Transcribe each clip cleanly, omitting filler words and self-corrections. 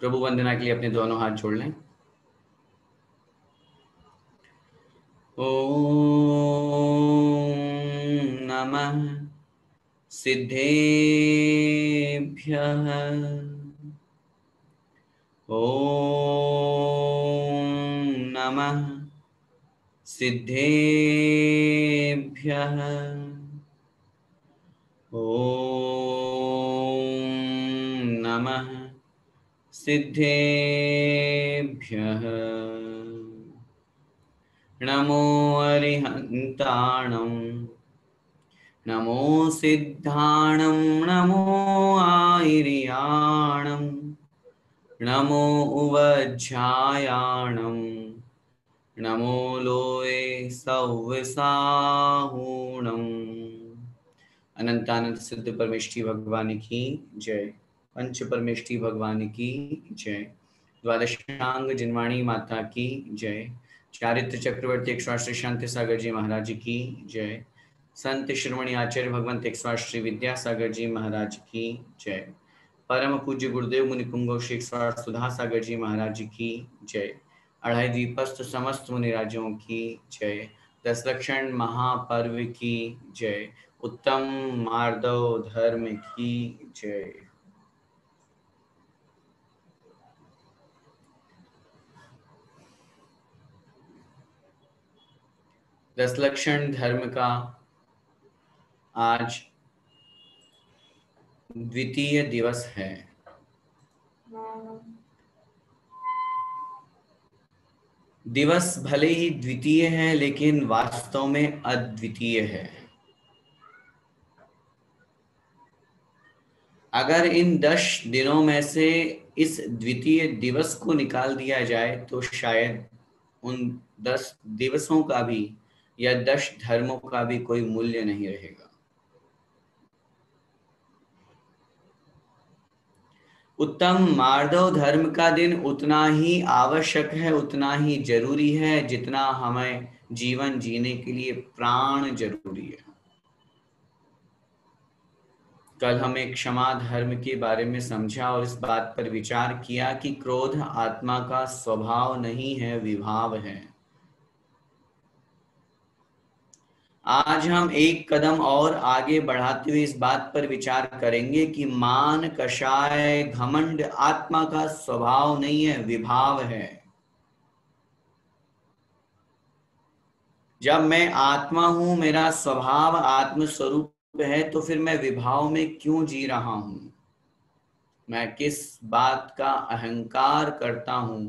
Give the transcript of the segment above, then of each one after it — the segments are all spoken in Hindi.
प्रभु वंदना के लिए अपने दोनों हाथ जोड़ लें। ओम नमः सिद्धेभ्यः। ओम नमः सिद्धेभ्यः। ओम नमः सिद्धेभ्यः। नमो अरिहन्ताणं नमो सिद्धाणं नमो आयर्याणं नमो उवज्झायाणं नमो लोये सव्विसाहूणम्। अनंतानंद सिद्ध परमेष्ठी भगवान की जय। पंच परमेष्ठी भगवान की जय। द्वादशांग जिनवाणी माता की जय। चारित्र चक्रवर्ती 108 शांति सागर जी महाराज की जय। संत शिरोमणि आचार्य भगवंत 108 विद्यासागर जी महाराज की जय। परम पूज्य गुरुदेव मुनि पुंगव श्री 108 सुधा सागर जी महाराज की जय। अढ़ाई द्वीपस्थ समस्त मुनि राजों की जय। 10 लक्षण महापर्व की जय। उत्तम मार्दव धर्म की जय। दस लक्षण धर्म का आज द्वितीय दिवस है। दिवस भले ही द्वितीय है लेकिन वास्तव में अद्वितीय है। अगर इन 10 दिनों में से इस द्वितीय दिवस को निकाल दिया जाए तो शायद उन 10 दिवसों का भी या 10 धर्मों का भी कोई मूल्य नहीं रहेगा। उत्तम मार्दव धर्म का दिन उतना ही आवश्यक है, उतना ही जरूरी है जितना हमें जीवन जीने के लिए प्राण जरूरी है। कल हमें क्षमा धर्म के बारे में समझा और इस बात पर विचार किया कि क्रोध आत्मा का स्वभाव नहीं है, विभाव है। आज हम एक कदम और आगे बढ़ाते हुए इस बात पर विचार करेंगे कि मान, कषाय, घमंड आत्मा का स्वभाव नहीं है, विभाव है। जब मैं आत्मा हूं, मेरा स्वभाव आत्म स्वरूप है, तो फिर मैं विभाव में क्यों जी रहा हूं? मैं किस बात का अहंकार करता हूं,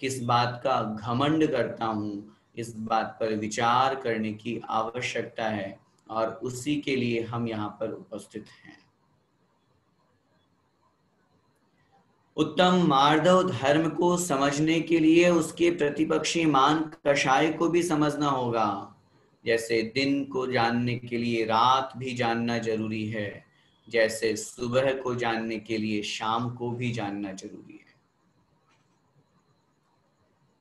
किस बात का घमंड करता हूं, इस बात पर विचार करने की आवश्यकता है और उसी के लिए हम यहाँ पर उपस्थित हैं। उत्तम मार्दव धर्म को समझने के लिए उसके प्रतिपक्षी मान कषाय को भी समझना होगा। जैसे दिन को जानने के लिए रात भी जानना जरूरी है, जैसे सुबह को जानने के लिए शाम को भी जानना जरूरी है।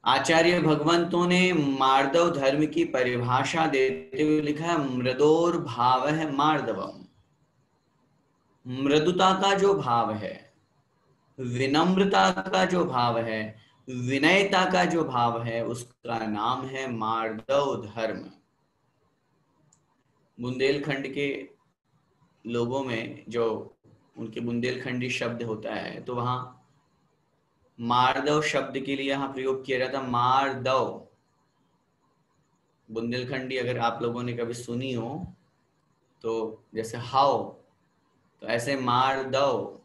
आचार्य भगवंतों ने मार्दव धर्म की परिभाषा देते हुए लिखा है, मृदोर भाव है मार्दवम। मृदुता का जो भाव है, विनम्रता का जो भाव है, विनयता का जो भाव है, उसका नाम है मार्दव धर्म। बुंदेलखंड के लोगों में जो उनके बुंदेलखंडी शब्द होता है, तो वहां मार्दव शब्द के लिए यहां प्रयोग किया जाता मारदव। बुंदेलखंडी अगर आप लोगों ने कभी सुनी हो तो जैसे हाओ, तो ऐसे मारदव।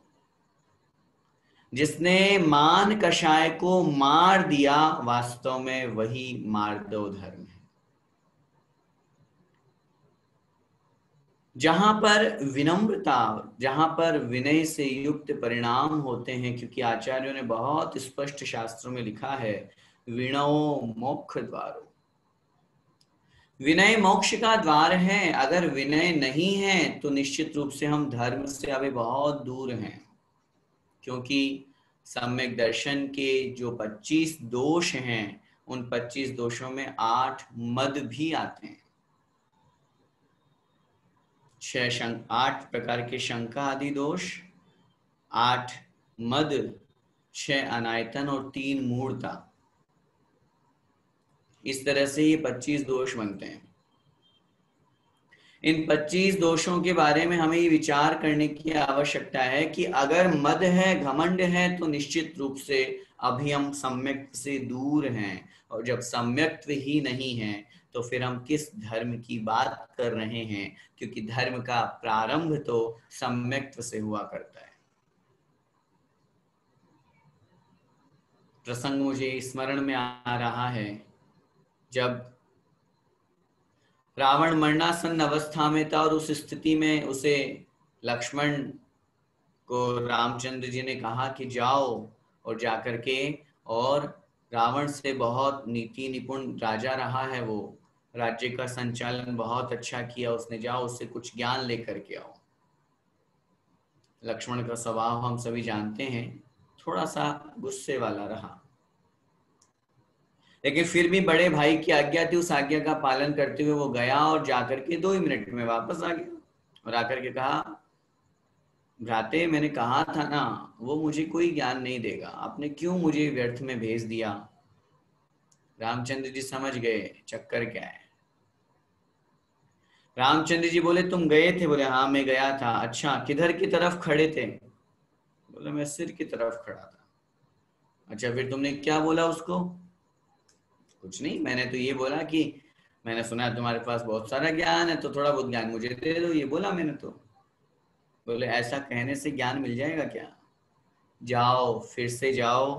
जिसने मान कषाय को मार दिया, वास्तव में वही मार्दव धर्म है। जहां पर विनम्रता, जहां पर विनय से युक्त परिणाम होते हैं, क्योंकि आचार्यों ने बहुत स्पष्ट शास्त्रों में लिखा है, विनयो मोक्ष द्वारो। विनय मोक्ष का द्वार है। अगर विनय नहीं है तो निश्चित रूप से हम धर्म से अभी बहुत दूर हैं, क्योंकि सम्यक दर्शन के जो 25 दोष हैं, उन 25 दोषों में 8 मद भी आते हैं। 8 प्रकार के शंका आदि दोष, 8 मद, 6 अनायतन और 3 मूर्ता। इस तरह से ये 25 दोष बनते हैं। इन 25 दोषों के बारे में हमें ये विचार करने की आवश्यकता है कि अगर मद है, घमंड है, तो निश्चित रूप से अभी हम सम्यक्त से दूर हैं, और जब सम्यक्त ही नहीं है तो फिर हम किस धर्म की बात कर रहे हैं, क्योंकि धर्म का प्रारंभ तो सम्यक्त से हुआ करता है। प्रसंग मुझे स्मरण में आ रहा है, जब रावण मरणासन्न अवस्था में था और उस स्थिति में उसे लक्ष्मण को रामचंद्र जी ने कहा कि जाओ और जाकर के, और रावण से बहुत नीति निपुण राजा रहा है, वो राज्य का संचालन बहुत अच्छा किया उसने, जाओ उससे कुछ ज्ञान लेकर के आओ। लक्ष्मण का स्वभाव हम सभी जानते हैं, थोड़ा सा गुस्से वाला रहा, लेकिन फिर भी बड़े भाई की आज्ञा थी, उस आज्ञा का पालन करते हुए वो गया और जाकर के 2 ही मिनट में वापस आ गया और आकर के कहा, भ्राते मैंने कहा था ना, वो मुझे कोई ज्ञान नहीं देगा, आपने क्यों मुझे व्यर्थ में भेज दिया। रामचंद्र जी समझ गए चक्कर क्या है। रामचंद्र जी बोले, तुम गए थे? बोले हाँ मैं गया था। अच्छा किधर की तरफ खड़े थे? बोले मैं सिर की तरफ खड़ा था। अच्छा फिर तुमने क्या बोला उसको? कुछ नहीं, मैंने तो ये बोला कि मैंने सुना तुम्हारे पास बहुत सारा ज्ञान है, तो थोड़ा बहुत ज्ञान मुझे दे दो, ये बोला मैंने तो। बोले ऐसा कहने से ज्ञान मिल जाएगा क्या? जाओ, फिर से जाओ,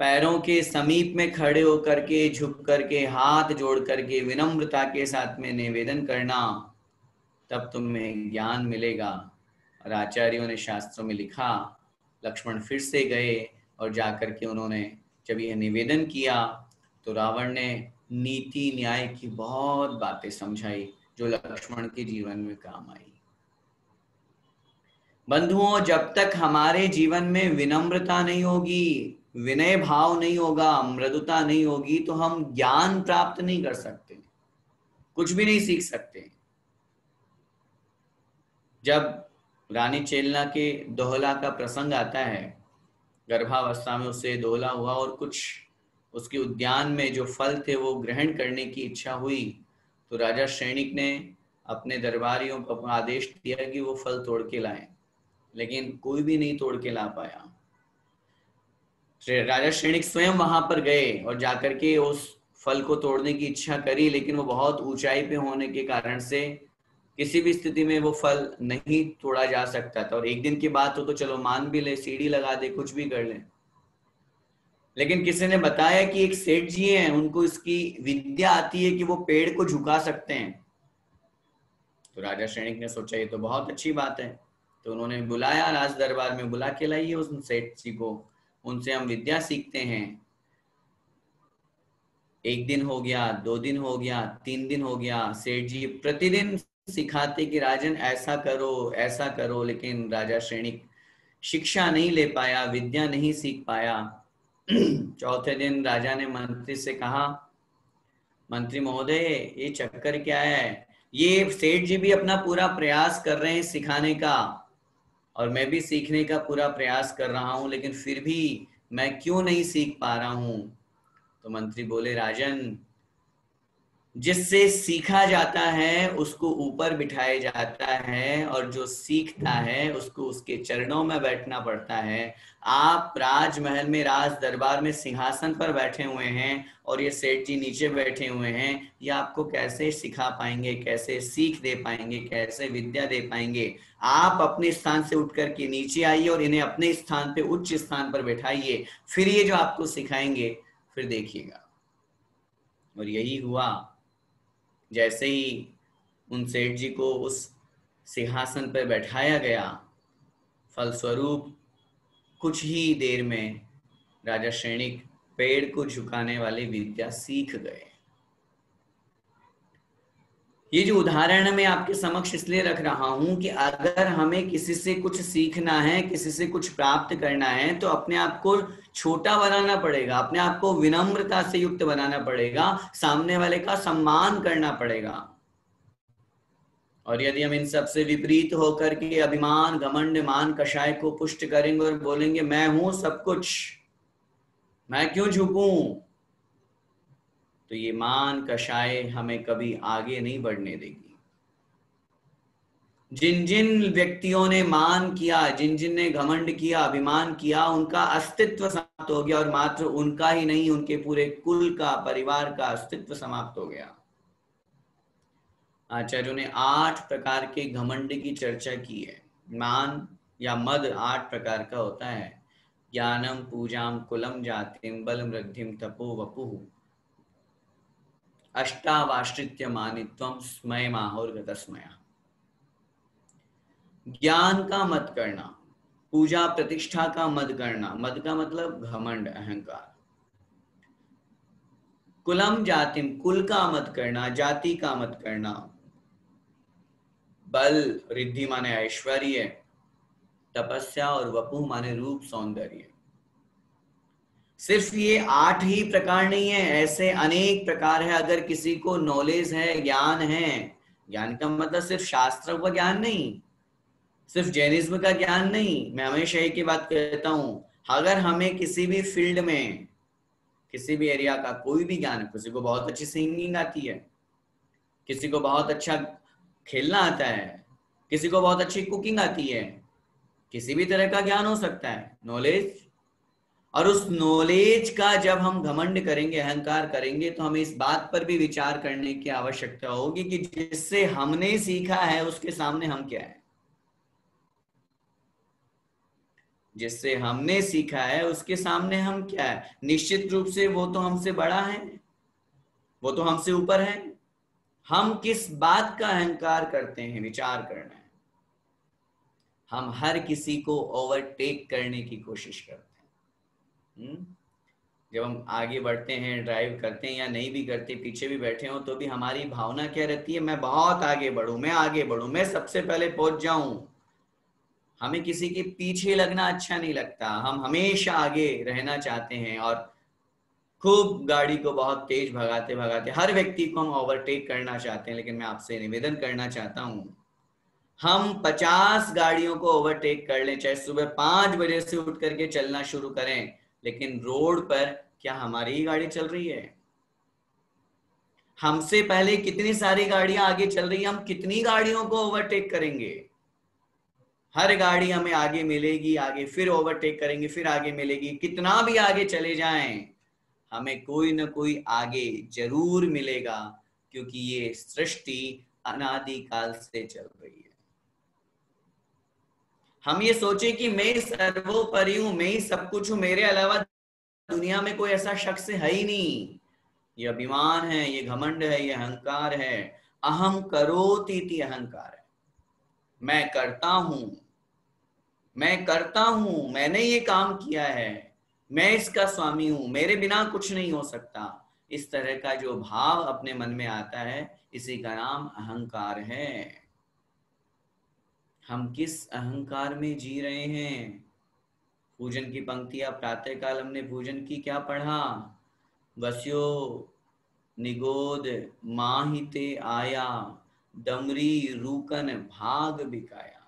पैरों के समीप में खड़े होकर के, झुक करके, हाथ जोड़ करके विनम्रता के साथ में निवेदन करना, तब तुम्हें ज्ञान मिलेगा। और आचार्यों ने शास्त्रों में लिखा, लक्ष्मण फिर से गए और जाकर के उन्होंने जब यह निवेदन किया तो रावण ने नीति न्याय की बहुत बातें समझाई जो लक्ष्मण के जीवन में काम आई। बंधुओं, जब तक हमारे जीवन में विनम्रता नहीं होगी, विनय भाव नहीं होगा, मृदुता नहीं होगी, तो हम ज्ञान प्राप्त नहीं कर सकते, कुछ भी नहीं सीख सकते। जब रानी चेलना के दोहला का प्रसंग आता है, गर्भावस्था में उसे दोहला हुआ और कुछ उसके उद्यान में जो फल थे वो ग्रहण करने की इच्छा हुई, तो राजा श्रेणिक ने अपने दरबारियों को आदेश दिया कि वो फल तोड़ के लाएं, लेकिन कोई भी नहीं तोड़ के ला पाया। राजा श्रेणिक स्वयं वहां पर गए और जाकर के उस फल को तोड़ने की इच्छा करी, लेकिन वो बहुत ऊंचाई पे होने के कारण से किसी भी स्थिति में वो फल नहीं तोड़ा जा सकता था। और एक दिन की बात हो तो चलो मान भी ले, सीढ़ी लगा दे, कुछ भी कर ले, लेकिन किसी ने बताया कि एक सेठ जी हैं, उनको इसकी विद्या आती है कि वो पेड़ को झुका सकते हैं। तो राजा श्रेणिक ने सोचा ये तो बहुत अच्छी बात है, तो उन्होंने बुलाया, राज दरबार में बुला के लाइए उस सेठ जी को, उनसे हम विद्या सीखते हैं। 1 दिन हो गया, 2 दिन हो गया, 3 दिन हो गया, सेठ जी प्रतिदिन सिखाते कि राजन ऐसा करो ऐसा करो, लेकिन राजा श्रेणिक शिक्षा नहीं ले पाया, विद्या नहीं सीख पाया। चौथे दिन राजा ने मंत्री से कहा, मंत्री महोदय ये चक्कर क्या है, ये सेठ जी भी अपना पूरा प्रयास कर रहे हैं सिखाने का और मैं भी सीखने का पूरा प्रयास कर रहा हूं, लेकिन फिर भी मैं क्यों नहीं सीख पा रहा हूं। तो मंत्री बोले, राजन जिससे सीखा जाता है उसको ऊपर बिठाया जाता है, और जो सीखता है उसको उसके चरणों में बैठना पड़ता है। आप राजमहल में, राज दरबार में सिंहासन पर बैठे हुए हैं और ये सेठ जी नीचे बैठे हुए हैं, ये आपको कैसे सिखा पाएंगे, कैसे सीख दे पाएंगे, कैसे विद्या दे पाएंगे। आप अपने स्थान से उठ करके नीचे आइए और इन्हें अपने स्थान पे, उच्च स्थान पर बैठाइए, फिर ये जो आपको सिखाएंगे फिर देखिएगा। और यही हुआ। जैसे ही उन सेठ जी को उस सिंहासन पर बैठाया गया, फलस्वरूप कुछ ही देर में राजा श्रेणिक पेड़ को झुकाने वाली विद्या सीख गए। ये जो उदाहरण मैं आपके समक्ष इसलिए रख रहा हूं कि अगर हमें किसी से कुछ सीखना है, किसी से कुछ प्राप्त करना है, तो अपने आप को छोटा बनाना पड़ेगा, अपने आप को विनम्रता से युक्त बनाना पड़ेगा, सामने वाले का सम्मान करना पड़ेगा। और यदि हम इन सब से विपरीत होकर के अभिमान, घमंड, मान, कषाय को पुष्ट करेंगे और बोलेंगे मैं हूं सब कुछ, मैं क्यों झुकूं, तो ये मान कषाय हमें कभी आगे नहीं बढ़ने देगी। जिन जिन व्यक्तियों ने मान किया, जिन जिन ने घमंड किया, अभिमान किया, उनका अस्तित्व समाप्त हो गया, और मात्र उनका ही नहीं, उनके पूरे कुल का, परिवार का अस्तित्व समाप्त हो गया। आचार्यों ने 8 प्रकार के घमंड की चर्चा की है। मान या मद 8 प्रकार का होता है। ज्ञानम, पूजाम, कुलम, जातिम, बलम, वृद्धिम, तपो, वपुः, अष्टावाश्रित्य मानित्वम, स्मय माहोर्गतस्मया। ज्ञान का मत करना, पूजा प्रतिष्ठा का मत करना, मद का मतलब घमंड, अहंकार। कुलम जातिम, कुल का मत करना, जाति का मत करना। बल, रिद्धि माने ऐश्वर्य, तपस्या, और वपु माने रूप, सौंदर्य। सिर्फ ये 8 ही प्रकार नहीं है, ऐसे अनेक प्रकार है। अगर किसी को नॉलेज है, ज्ञान है, ज्ञान का मतलब सिर्फ शास्त्रों का ज्ञान नहीं, सिर्फ जैनिज्म का ज्ञान नहीं, मैं हमेशा एक ही बात कहता हूं, अगर हमें किसी भी फील्ड में, किसी भी एरिया का कोई भी ज्ञान, किसी को बहुत अच्छी सिंगिंग आती है, किसी को बहुत अच्छा खेलना आता है, किसी को बहुत अच्छी कुकिंग आती है, किसी भी तरह का ज्ञान हो सकता है, नॉलेज। और उस नॉलेज का जब हम घमंड करेंगे, अहंकार करेंगे, तो हमें इस बात पर भी विचार करने की आवश्यकता होगी कि जिससे हमने सीखा है उसके सामने हम क्या है। जिससे हमने सीखा है उसके सामने हम क्या है। निश्चित रूप से वो तो हमसे बड़ा है, वो तो हमसे ऊपर है। हम किस बात का अहंकार करते हैं, विचार करना है। हम हर किसी को ओवरटेक करने की कोशिश करते हैं। जब हम आगे बढ़ते हैं, ड्राइव करते हैं या नहीं भी करते, पीछे भी बैठे हो, तो भी हमारी भावना क्या रहती है, मैं बहुत आगे बढ़ूं, मैं आगे बढ़ूं, मैं सबसे पहले पहुंच जाऊं। हमें किसी के पीछे लगना अच्छा नहीं लगता, हम हमेशा आगे रहना चाहते हैं, और खूब गाड़ी को बहुत तेज भगाते भगाते हर व्यक्ति को हम ओवरटेक करना चाहते हैं। लेकिन मैं आपसे निवेदन करना चाहता हूं, हम 50 गाड़ियों को ओवरटेक कर लें, चाहे सुबह 5 बजे से उठ करके चलना शुरू करें, लेकिन रोड पर क्या हमारी ही गाड़ी चल रही है? हमसे पहले कितनी सारी गाड़ियां आगे चल रही है, हम कितनी गाड़ियों को ओवरटेक करेंगे? हर गाड़ी हमें आगे मिलेगी, आगे फिर ओवरटेक करेंगे, फिर आगे मिलेगी। कितना भी आगे चले जाएं, हमें कोई ना कोई आगे जरूर मिलेगा, क्योंकि ये सृष्टि अनादि काल से चल रही है। हम ये सोचे कि मैं सर्वोपरि हूं, मैं ही सब कुछ हूं, मेरे अलावा दुनिया में कोई ऐसा शख्स है ही नहीं। ये अभिमान है, ये घमंड है, ये अहंकार है। अहम करोति इति अहंकार है। मैं करता हूं, मैं करता हूं, मैंने ये काम किया है, मैं इसका स्वामी हूं, मेरे बिना कुछ नहीं हो सकता। इस तरह का जो भाव अपने मन में आता है, इसी का नाम अहंकार है। हम किस अहंकार में जी रहे हैं? पूजन की पंक्तियां प्रातः काल हमने पूजन की, क्या पढ़ा? वस्यो निगोद माहिते आया, डमरी रूकन भाग बिकाया।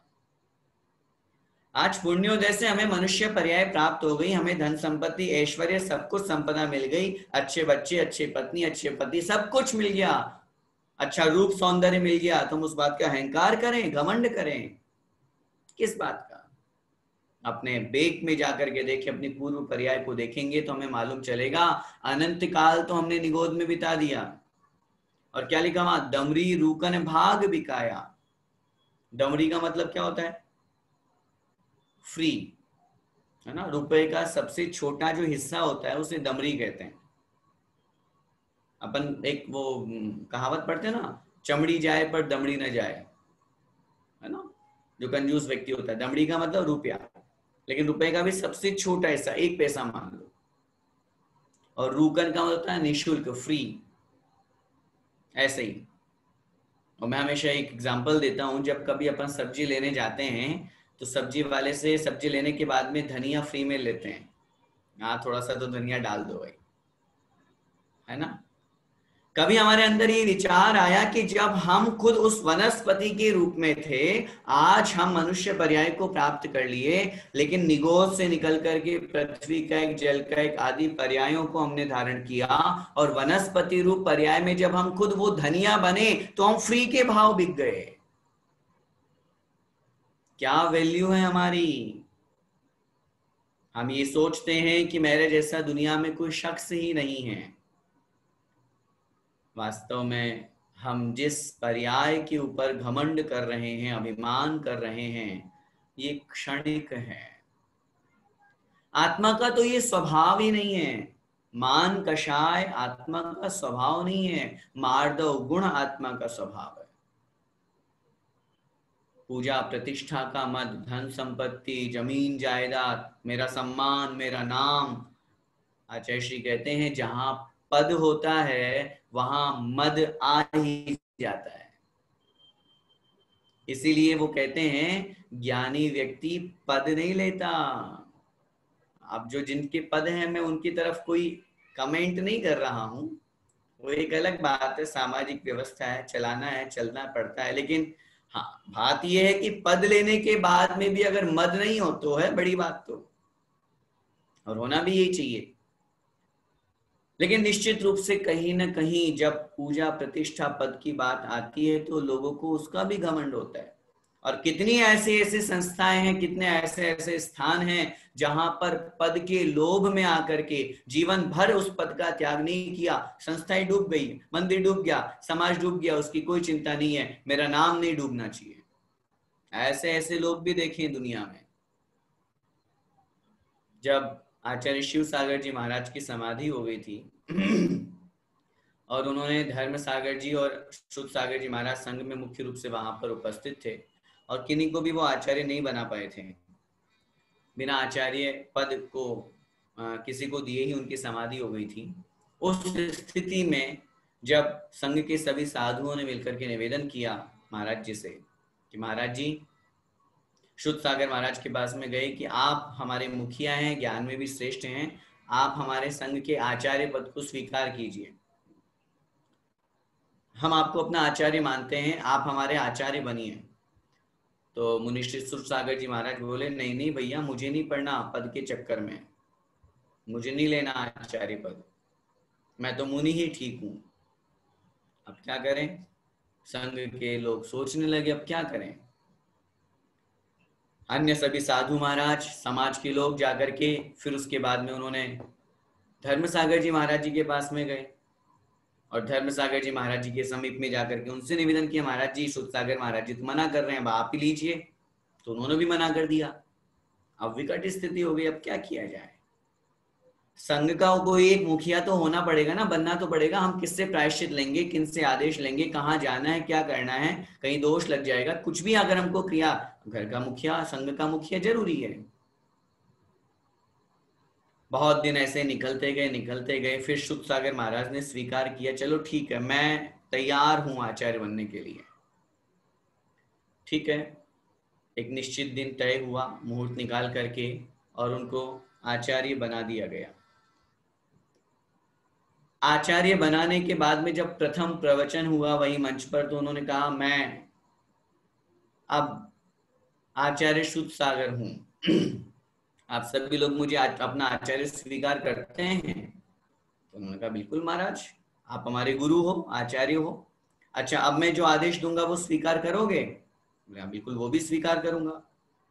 आज पुण्योदय से हमें मनुष्य पर्याय प्राप्त हो गई, हमें धन संपत्ति, ऐश्वर्य, सब कुछ संपदा मिल गई, अच्छे बच्चे, अच्छे पत्नी, अच्छे पति, सब कुछ मिल गया, अच्छा रूप सौंदर्य मिल गया। तो हम उस बात का अहंकार करें, घमंड करें? किस बात का? अपने बेक में जाकर के देखें, अपनी पूर्व पर्याय को देखेंगे तो हमें मालूम चलेगा, अनंत काल तो हमने निगोद में बिता दिया। और क्या लिखा वहां? दमरी रूकन भाग बिकाया। दमरी का मतलब क्या होता है? फ्री, है ना। रुपए का सबसे छोटा जो हिस्सा होता है उसे दमरी कहते हैं। अपन एक वो कहावत पढ़ते हैं ना, चमड़ी जाए पर दमड़ी न जाए, है ना। जो कंजूस व्यक्ति होता है, दमड़ी का मतलब रुपया, लेकिन रुपए का भी सबसे छोटा हिस्सा, 1 पैसा मान लो। और रूकन का मतलब होता है निःशुल्क, फ्री, ऐसे ही। और मैं हमेशा एक एग्जांपल देता हूं, जब कभी अपन सब्जी लेने जाते हैं तो सब्जी वाले से सब्जी लेने के बाद में धनिया फ्री में लेते हैं। हाँ, थोड़ा सा तो धनिया डाल दो भाई, है ना। कभी हमारे अंदर ये विचार आया कि जब हम खुद उस वनस्पति के रूप में थे, आज हम मनुष्य पर्याय को प्राप्त कर लिए, लेकिन निगोद से निकल करके पृथ्वी का एक, जल का एक आदि पर्यायों को हमने धारण किया, और वनस्पति रूप पर्याय में जब हम खुद वो धनिया बने तो हम फ्री के भाव बिक गए। क्या वैल्यू है हमारी? हम ये सोचते हैं कि मेरे जैसा दुनिया में कोई शख्स ही नहीं है। वास्तव में हम जिस पर्याय के ऊपर घमंड कर रहे हैं, अभिमान कर रहे हैं, ये क्षणिक है। आत्मा का तो ये स्वभाव ही नहीं है। मान कषाय आत्मा का स्वभाव नहीं है, मार्दव गुण आत्मा का स्वभाव है। पूजा प्रतिष्ठा का मद, धन संपत्ति, जमीन जायदाद, मेरा सम्मान, मेरा नाम। आचार्य श्री कहते हैं जहां पद होता है वहां मद आ ही जाता है। इसीलिए वो कहते हैं ज्ञानी व्यक्ति पद नहीं लेता। अब जो जिनके पद हैं, मैं उनकी तरफ कोई कमेंट नहीं कर रहा हूं, वो एक अलग बात है, सामाजिक व्यवस्था है, चलाना है, चलना पड़ता है। लेकिन हाँ, बात यह है कि पद लेने के बाद में भी अगर मद नहीं हो तो है बड़ी बात, तो और होना भी यही चाहिए। लेकिन निश्चित रूप से कहीं ना कहीं जब पूजा प्रतिष्ठा पद की बात आती है तो लोगों को उसका भी घमंड होता है। और कितनी ऐसे ऐसे संस्थाएं हैं, कितने ऐसे ऐसे स्थान हैं जहां पर पद के लोभ में आकर के जीवन भर उस पद का त्याग नहीं किया, संस्थाएं डूब गई, मंदिर डूब गया, समाज डूब गया, उसकी कोई चिंता नहीं है, मेरा नाम नहीं डूबना चाहिए। ऐसे ऐसे लोग भी देखे दुनिया में। जब आचार्य शिव सागर जी महाराज की समाधि हो गई थी और उन्होंने धर्म सागर जी और शुद्ध सागर जी महाराज संघ में मुख्य रूप से वहां पर उपस्थित थे, और किन्हीं को भी वो आचार्य नहीं बना पाए थे। बिना आचार्य पद को किसी को दिए ही उनकी समाधि हो गई थी। उस स्थिति में जब संघ के सभी साधुओं ने मिलकर के निवेदन किया महाराज जी से कि महाराज जी, शुद्ध सागर महाराज के पास में गए कि आप हमारे मुखिया हैं, ज्ञान में भी श्रेष्ठ हैं, आप हमारे संघ के आचार्य पद को स्वीकार कीजिए, हम आपको अपना आचार्य मानते हैं, आप हमारे आचार्य बनिए। तो मुनिश्री शुद्ध सागर जी महाराज बोले, नहीं नहीं भैया, मुझे नहीं पढ़ना पद के चक्कर में, मुझे नहीं लेना आचार्य पद, मैं तो मुनि ही ठीक हूं। अब क्या करें? संघ के लोग सोचने लगे अब क्या करें। अन्य सभी साधु महाराज, समाज के लोग जाकर के फिर उसके बाद में उन्होंने धर्म सागर जी महाराज जी के पास में गए और धर्म सागर जी महाराज जी के समीप में जाकर के उनसे निवेदन किया, महाराज जी, शुद्ध सागर महाराज जी तो मना कर रहे हैं, अब आप ही लीजिए। तो उन्होंने भी मना कर दिया। अब विकट स्थिति हो गई, अब क्या किया जाए? संघ का कोई एक मुखिया तो होना पड़ेगा ना, बनना तो पड़ेगा। हम किससे प्रायश्चित लेंगे, किनसे आदेश लेंगे, कहाँ जाना है, क्या करना है, कहीं दोष लग जाएगा, कुछ भी अगर हमको क्रिया, घर का मुखिया, संघ का मुखिया जरूरी है। बहुत दिन ऐसे निकलते गए, फिर शुद्ध सागर महाराज ने स्वीकार किया, चलो ठीक है, मैं तैयार हूं आचार्य बनने के लिए। ठीक है, एक निश्चित दिन तय हुआ, मुहूर्त निकाल करके, और उनको आचार्य बना दिया गया। आचार्य बनाने के बाद में जब प्रथम प्रवचन हुआ वही मंच पर, तो उन्होंने कहा, मैं अब आचार्य शुद्ध सागर हूं, आप सभी लोग मुझे अपना आचार्य स्वीकार करते हैं? तो उन्होंने कहा, बिल्कुल महाराज, आप हमारे गुरु हो, आचार्य हो। अच्छा, अब मैं जो आदेश दूंगा वो स्वीकार करोगे? बिल्कुल, वो भी स्वीकार करूंगा।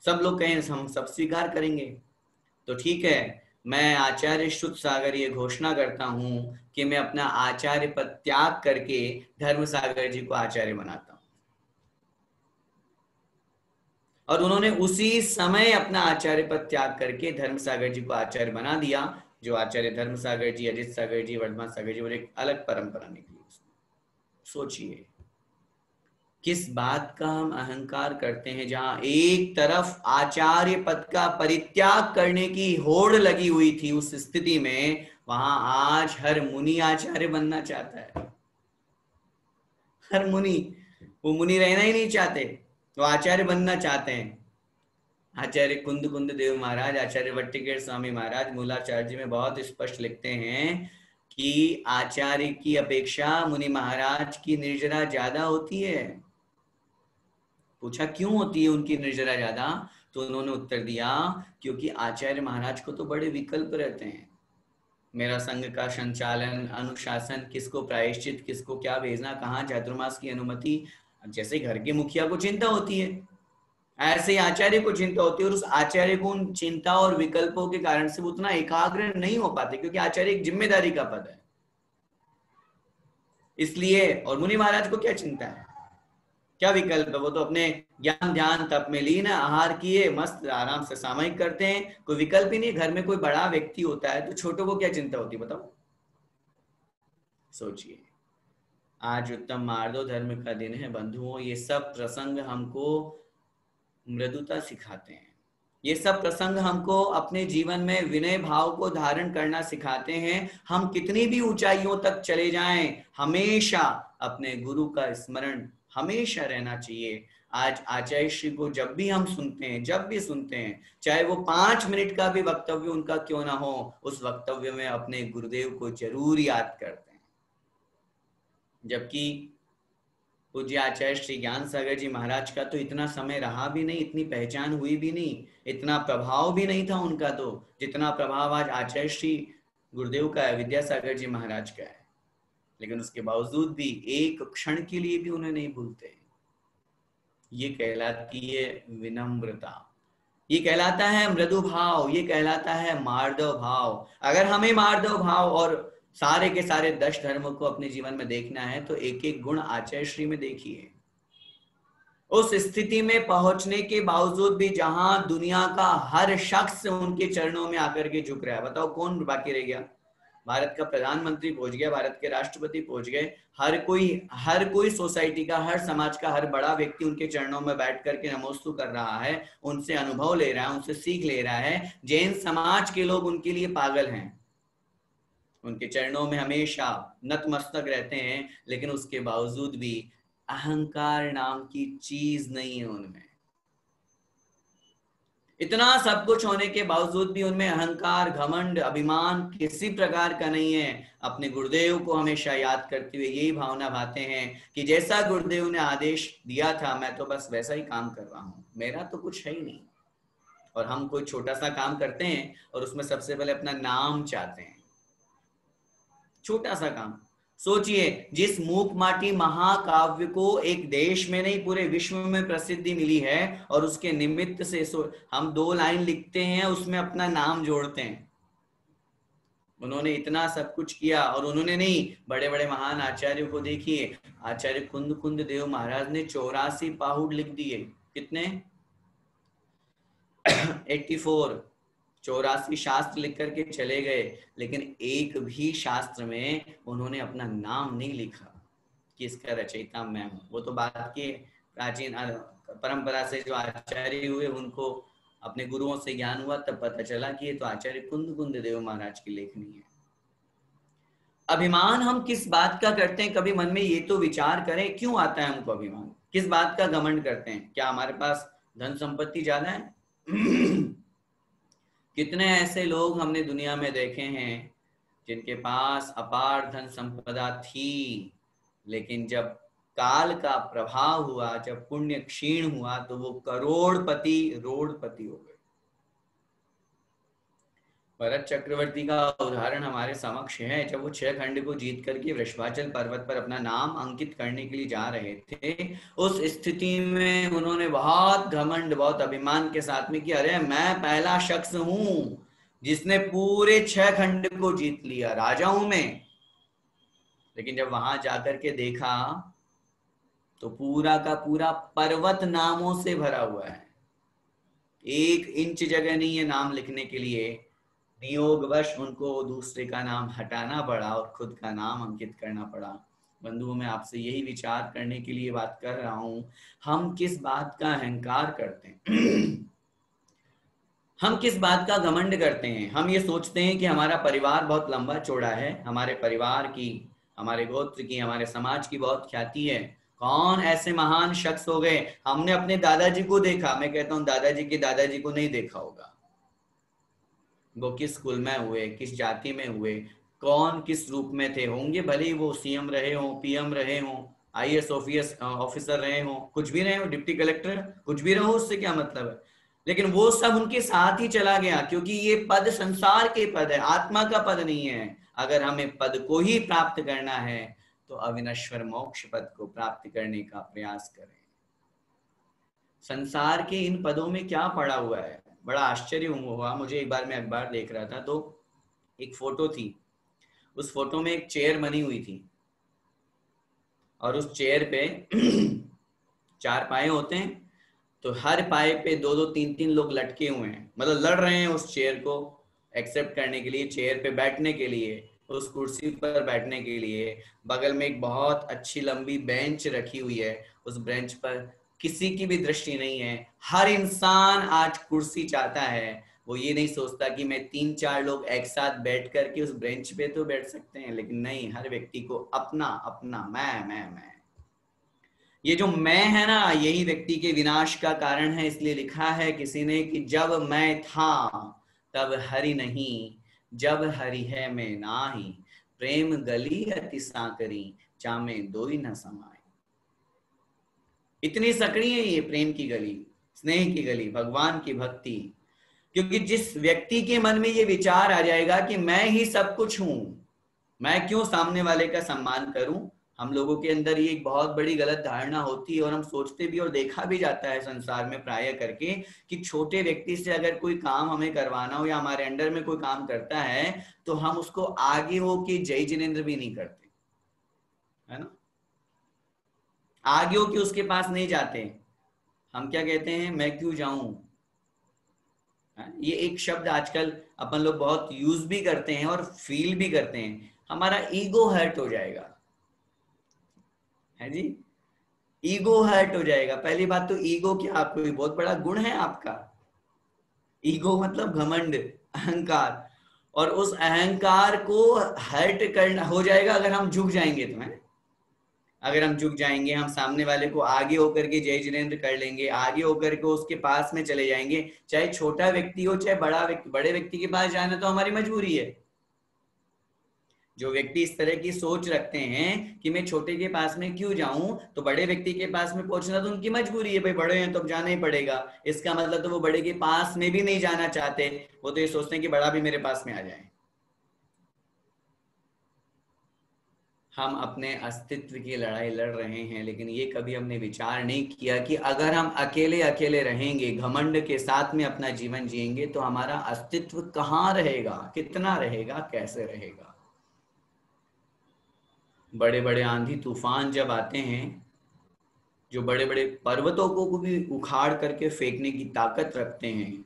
सब लोग कहें हम सब स्वीकार करेंगे। तो ठीक है, मैं आचार्य शुद्ध सागर ये घोषणा करता हूं कि मैं अपना आचार्य पद त्याग करके धर्म सागर जी को आचार्य बनाता हूं। और उन्होंने उसी समय अपना आचार्य पद त्याग करके धर्म सागर जी को आचार्य बना दिया। जो आचार्य धर्म सागर जी, अजित सागर जी, वर्धमान सागर जी, और एक अलग परंपरा निकली। सोचिए किस बात का हम अहंकार करते हैं, जहां एक तरफ आचार्य पद का परित्याग करने की होड़ लगी हुई थी, उस स्थिति में वहां आज हर मुनि आचार्य बनना चाहता है। हर मुनि, वो मुनि रहना ही नहीं चाहते, वो आचार्य बनना चाहते हैं। आचार्य कुंद कुंद देव महाराज, आचार्य वट्टिकेर स्वामी महाराज मूलाचार्य जी में बहुत स्पष्ट लिखते हैं कि आचार्य की अपेक्षा मुनि महाराज की निर्जरा ज्यादा होती है। पूछा क्यों होती है उनकी निर्जरा ज्यादा, तो उन्होंने उत्तर दिया क्योंकि आचार्य महाराज को तो बड़े विकल्प रहते हैं। मेरा संघ का संचालन, अनुशासन, किसको प्रायश्चित, किसको क्या भेजना, कहाँ चातुर्मास की अनुमति, जैसे घर के मुखिया को चिंता होती है ऐसे ही आचार्य को चिंता होती है। और उस आचार्य को उन चिंता और विकल्पों के कारण से वो उतना एकाग्र नहीं हो पाते, क्योंकि आचार्य एक जिम्मेदारी का पद है इसलिए। और मुनि महाराज को क्या चिंता है, क्या विकल्प है, वो तो अपने ज्ञान ध्यान तप में लीन है, आहार किए मस्त आराम से सामयिक करते हैं, कोई विकल्प ही नहीं। घर में कोई बड़ा व्यक्ति होता है तो छोटों को क्या चिंता होती है बताओ। सोचिए, आज उत्तम मार्दो धर्म का दिन है बंधुओं। ये सब प्रसंग हमको मृदुता सिखाते हैं, ये सब प्रसंग हमको अपने जीवन में विनय भाव को धारण करना सिखाते हैं। हम कितनी भी ऊंचाइयों तक चले जाएं, हमेशा अपने गुरु का स्मरण हमेशा रहना चाहिए। आज आचार्य श्री को जब भी हम सुनते हैं, जब भी सुनते हैं, चाहे वो 5 मिनट का भी वक्तव्य उनका क्यों ना हो, उस वक्तव्य में अपने गुरुदेव को जरूर याद करते हैं। जबकि पूज्य आचार्य श्री ज्ञान सागर जी महाराज का तो इतना समय रहा भी नहीं, इतनी पहचान हुई भी नहीं, इतना प्रभाव भी नहीं था उनका, तो जितना प्रभाव आज आचार्य श्री गुरुदेव का है, विद्यासागर जी महाराज का है। लेकिन उसके बावजूद भी एक क्षण के लिए भी उन्हें नहीं भूलते। ये कहलाती है विनम्रता, ये कहलाता है मृदु भाव, ये कहलाता है मार्दव भाव। अगर हमें मार्दव भाव और सारे के सारे 10 धर्मों को अपने जीवन में देखना है तो एक एक गुण आचार्य श्री में देखिए। उस स्थिति में पहुंचने के बावजूद भी जहां दुनिया का हर शख्स उनके चरणों में आकर के झुक रहा है, बताओ कौन बाकी रह गया। भारत का प्रधानमंत्री पहुंच गया, भारत के राष्ट्रपति पहुंच गए, हर कोई सोसाइटी का, हर समाज का हर बड़ा व्यक्ति उनके चरणों में बैठ करके नमोस्तु कर रहा है, उनसे अनुभव ले रहा है, उनसे सीख ले रहा है। जैन समाज के लोग उनके लिए पागल हैं, उनके चरणों में हमेशा नतमस्तक रहते हैं, लेकिन उसके बावजूद भी अहंकार नाम की चीज नहीं है उनमें। इतना सब कुछ होने के बावजूद भी उनमें अहंकार, घमंड, अभिमान किसी प्रकार का नहीं है। अपने गुरुदेव को हमेशा याद करते हुए यही भावना भाते हैं कि जैसा गुरुदेव ने आदेश दिया था मैं तो बस वैसा ही काम कर रहा हूं, मेरा तो कुछ है ही नहीं। और हम कोई छोटा सा काम करते हैं और उसमें सबसे पहले अपना नाम चाहते हैं, छोटा सा काम। सोचिए, जिस मूक माटी महाकाव्य को एक देश में नहीं पूरे विश्व में प्रसिद्धि मिली है, और उसके निमित्त से हम 2 लाइन लिखते हैं, उसमें अपना नाम जोड़ते हैं। उन्होंने इतना सब कुछ किया, और उन्होंने नहीं, बड़े बड़े महान आचार्यों को देखिए। आचार्य कुंद कुंद देव महाराज ने 84 पाहुड़ लिख दिए। कितने? 84 शास्त्र लिख करके चले गए, लेकिन एक भी शास्त्र में उन्होंने अपना नाम नहीं लिखा कि इसका रचयिता मैं हूं। वो तो बात की प्राचीन परंपरा से जो आचार्य हुए उनको अपने गुरुओं से ज्ञान हुआ, तब पता चला कि ये तो आचार्य कुंद कुंद देव महाराज की लेखनी है। अभिमान हम किस बात का करते हैं, कभी मन में ये तो विचार करें, क्यों आता है हमको अभिमान? किस बात का घमंड करते हैं? क्या हमारे पास धन संपत्ति ज्यादा है? कितने ऐसे लोग हमने दुनिया में देखे हैं जिनके पास अपार धन संपदा थी, लेकिन जब काल का प्रभाव हुआ, जब पुण्य क्षीण हुआ, तो वो करोड़पति रोड़पति हो गए। भरत चक्रवर्ती का उदाहरण हमारे समक्ष है। जब वो 6 खंड को जीत करके वृषभाचल पर्वत पर अपना नाम अंकित करने के लिए जा रहे थे, उस स्थिति में उन्होंने बहुत घमंड, बहुत अभिमान के साथ में कि अरे मैं पहला शख्स हूं जिसने पूरे 6 खंड को जीत लिया, राजा हूं मैं। लेकिन जब वहां जाकर के देखा तो पूरा का पूरा पर्वत नामों से भरा हुआ है, 1 इंच जगह नहीं है नाम लिखने के लिए। नियोगवश उनको दूसरे का नाम हटाना पड़ा और खुद का नाम अंकित करना पड़ा। बंधुओं, मैं आपसे यही विचार करने के लिए बात कर रहा हूं, हम किस बात का अहंकार करते हैं? हम किस बात का घमंड करते हैं? हम ये सोचते हैं कि हमारा परिवार बहुत लंबा चौड़ा है, हमारे परिवार की, हमारे गोत्र की, हमारे समाज की बहुत ख्याति है। कौन ऐसे महान शख्स हो गए? हमने अपने दादाजी को देखा, मैं कहता हूं दादाजी के दादाजी को नहीं देखा होगा। वो किस कुल में हुए, किस जाति में हुए, कौन किस रूप में थे, होंगे भले ही वो सीएम रहे हो, पीएम रहे हो, आईएएस ऑफिसर रहे हो, कुछ भी रहे हो, डिप्टी कलेक्टर, कुछ भी रहो, उससे क्या मतलब है, लेकिन वो सब उनके साथ ही चला गया, क्योंकि ये पद संसार के पद है, आत्मा का पद नहीं है। अगर हमें पद को ही प्राप्त करना है तो अविनश्वर मोक्ष पद को प्राप्त करने का प्रयास करें। संसार के इन पदों में क्या पड़ा हुआ है, बड़ा आश्चर्य हुआ मुझे। एक बार मैं अखबार देख रहा था तो एक फोटो थी, उस फोटो में एक चेयर बनी हुई थी और उस चेयर पे 4 पाए होते हैं, तो हर पाए पे 2-2, 3-3 लोग लटके हुए हैं, मतलब लड़ रहे हैं उस चेयर को एक्सेप्ट करने के लिए, चेयर पे बैठने के लिए, उस कुर्सी पर बैठने के लिए। बगल में एक बहुत अच्छी लंबी बेंच रखी हुई है, उस बेंच पर किसी की भी दृष्टि नहीं है। हर इंसान आज कुर्सी चाहता है, वो ये नहीं सोचता कि मैं 3-4 लोग एक साथ बैठ करके उस बेंच पे तो बैठ सकते हैं, लेकिन नहीं, हर व्यक्ति को अपना अपना मैं। ये जो मैं है ना, यही व्यक्ति के विनाश का कारण है। इसलिए लिखा है किसी ने कि जब मैं था तब हरि नहीं, जब हरि है मैं नाही, प्रेम गली अति साकरी, चामे दोई न समाए। इतनी सकड़ी है ये प्रेम की गली, स्नेह की गली, भगवान की भक्ति। क्योंकि जिस व्यक्ति के मन में ये विचार आ जाएगा कि मैं ही सब कुछ हूं, मैं क्यों सामने वाले का सम्मान करूं। हम लोगों के अंदर ये एक बहुत बड़ी गलत धारणा होती है, और हम सोचते भी और देखा भी जाता है संसार में प्राय करके कि छोटे व्यक्ति से अगर कोई काम हमें करवाना हो या हमारे अंडर में कोई काम करता है तो हम उसको आगे हो के जय जिनेन्द्र भी नहीं करते, है ना, आगे हो के उसके पास नहीं जाते। हम क्या कहते हैं, मैं क्यों जाऊं। ये एक शब्द आजकल अपन लोग बहुत यूज भी करते हैं और फील भी करते हैं, हमारा ईगो हर्ट हो जाएगा, है जी, ईगो हर्ट हो जाएगा। पहली बात तो ईगो क्या कोई बहुत बड़ा गुण है आपका, ईगो मतलब घमंड, अहंकार, और उस अहंकार को हर्ट करना हो जाएगा अगर हम झुक जाएंगे तो, है, अगर हम झुक जाएंगे, हम सामने वाले को आगे होकर के जय जिनेन्द्र कर लेंगे, आगे होकर के उसके पास में चले जाएंगे, चाहे छोटा व्यक्ति हो चाहे बड़ा व्यक्ति, बड़े व्यक्ति के पास जाना तो हमारी मजबूरी है। जो व्यक्ति इस तरह की सोच रखते हैं कि मैं छोटे के पास में क्यों जाऊं, तो बड़े व्यक्ति के पास में पहुंचना तो उनकी मजबूरी है, भाई बड़े हैं तो अब जाना ही पड़ेगा। इसका मतलब तो वो बड़े के पास में भी नहीं जाना चाहते, वो तो ये सोचते हैं कि बड़ा भी मेरे पास में आ जाए। हम अपने अस्तित्व की लड़ाई लड़ रहे हैं, लेकिन ये कभी हमने विचार नहीं किया कि अगर हम अकेले अकेले रहेंगे, घमंड के साथ में अपना जीवन जिएंगे, तो हमारा अस्तित्व कहाँ रहेगा, कितना रहेगा, कैसे रहेगा। बड़े बड़े आंधी तूफान जब आते हैं, जो बड़े बड़े पर्वतों को भी उखाड़ करके फेंकने की ताकत रखते हैं,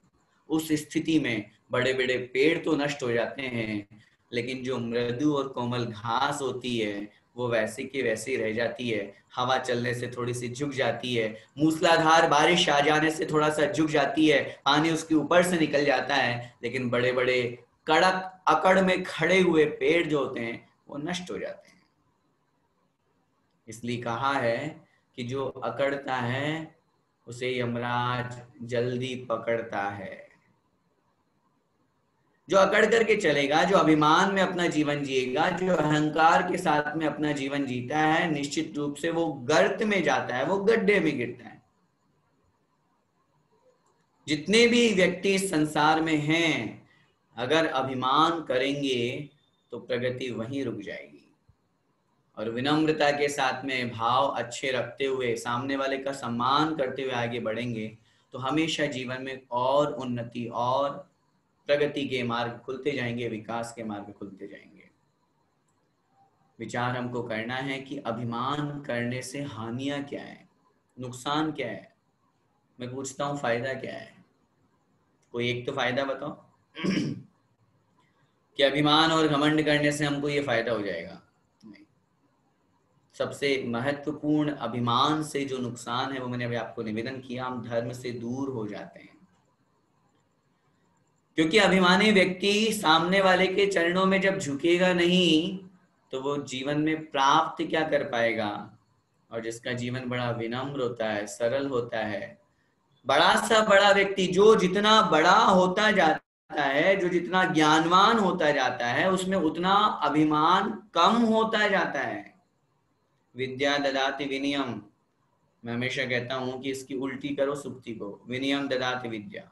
उस स्थिति में बड़े बड़े पेड़ तो नष्ट हो जाते हैं, लेकिन जो मृदु और कोमल घास होती है वो वैसे की वैसी रह जाती है। हवा चलने से थोड़ी सी झुक जाती है, मूसलाधार बारिश आ जाने से थोड़ा सा झुक जाती है, पानी उसके ऊपर से निकल जाता है, लेकिन बड़े बड़े कड़क अकड़ में खड़े हुए पेड़ जो होते हैं वो नष्ट हो जाते हैं। इसलिए कहा है कि जो अकड़ता है उसे यमराज जल्दी पकड़ता है। जो अकड़ करके चलेगा, जो अभिमान में अपना जीवन जिएगा, जो अहंकार के साथ में अपना जीवन जीता है, निश्चित रूप से वो गर्त में जाता है, वो गड्ढे में गिरता है। जितने भी व्यक्ति इस संसार में हैं, अगर अभिमान करेंगे तो प्रगति वहीं रुक जाएगी, और विनम्रता के साथ में भाव अच्छे रखते हुए सामने वाले का सम्मान करते हुए आगे बढ़ेंगे तो हमेशा जीवन में और उन्नति और प्रगति के मार्ग खुलते जाएंगे, विकास के मार्ग खुलते जाएंगे। विचार हमको करना है कि अभिमान करने से हानियां क्या है, नुकसान क्या है। मैं पूछता हूं फायदा क्या है, कोई एक तो फायदा बताओ कि अभिमान और घमंड करने से हमको ये फायदा हो जाएगा। सबसे महत्वपूर्ण अभिमान से जो नुकसान है वो मैंने अभी आपको निवेदन किया, हम धर्म से दूर हो जाते हैं। क्योंकि अभिमानी व्यक्ति सामने वाले के चरणों में जब झुकेगा नहीं तो वो जीवन में प्राप्त क्या कर पाएगा। और जिसका जीवन बड़ा विनम्र होता है, सरल होता है, बड़ा सा बड़ा व्यक्ति जो जितना बड़ा होता जाता जाता है, जो जितना ज्ञानवान होता जाता है उसमें उतना अभिमान कम होता जाता है। विद्या ददाति विनयम, मैं हमेशा कहता हूं कि इसकी उल्टी करो सुक्ति को, विनयम ददाति विद्या।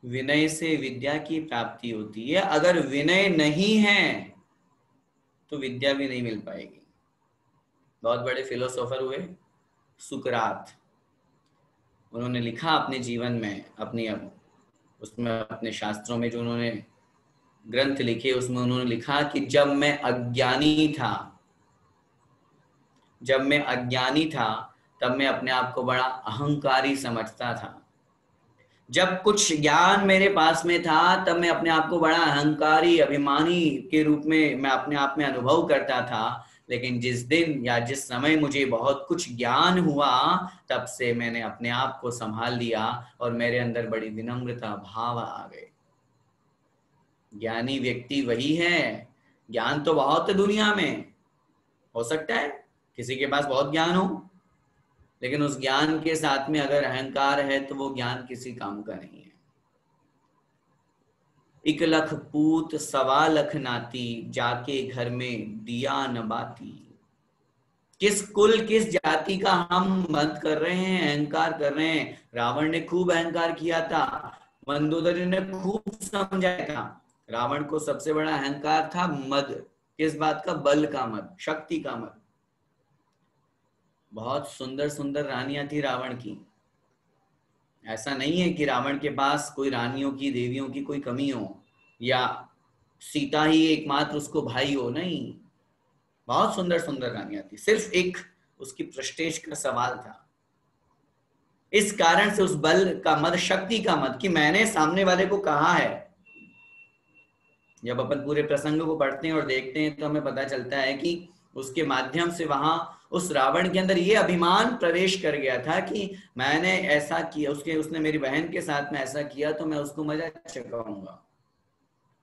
विनय से विद्या की प्राप्ति होती है, अगर विनय नहीं है तो विद्या भी नहीं मिल पाएगी। बहुत बड़े फिलोसोफर हुए सुकरात, उन्होंने लिखा अपने जीवन में, अपनी उसमें अपने शास्त्रों में जो उन्होंने ग्रंथ लिखे उसमें उन्होंने लिखा कि जब मैं अज्ञानी था तब मैं अपने आप को बड़ा अहंकारी समझता था। जब कुछ ज्ञान मेरे पास में था तब मैं अपने आप को बड़ा अहंकारी अभिमानी के रूप में मैं अपने आप में अनुभव करता था। लेकिन जिस दिन या जिस समय मुझे बहुत कुछ ज्ञान हुआ तब से मैंने अपने आप को संभाल लिया और मेरे अंदर बड़ी विनम्रता भाव आ गए। ज्ञानी व्यक्ति वही है। ज्ञान तो बहुत है दुनिया में, हो सकता है किसी के पास बहुत ज्ञान हो, लेकिन उस ज्ञान के साथ में अगर अहंकार है तो वो ज्ञान किसी काम का नहीं है। 1 लख पूत 1.25 लाख नाती, जाके घर में दिया न बाती। किस कुल किस जाति का हम मत कर रहे हैं, अहंकार कर रहे हैं। रावण ने खूब अहंकार किया था, मंदोदरी ने खूब समझाया था। रावण को सबसे बड़ा अहंकार था मद। किस बात का? बल का मद, शक्ति का मद। बहुत सुंदर सुंदर रानियां थी रावण की। ऐसा नहीं है कि रावण के पास कोई रानियों की देवियों की कोई कमी हो या सीता ही एकमात्र उसको भाई हो, नहीं। बहुत सुंदर सुंदर रानियां थी, सिर्फ एक उसकी प्रेस्टीज का सवाल था। इस कारण से उस बल का मद, शक्ति का मद, कि मैंने सामने वाले को कहा है। जब अपन पूरे प्रसंग को पढ़ते हैं और देखते हैं तो हमें पता चलता है कि उसके माध्यम से वहां उस रावण के अंदर ये अभिमान प्रवेश कर गया था कि मैंने ऐसा किया, उसने मेरी बहन के साथ में ऐसा किया तो मैं उसको मजा चखाऊंगा।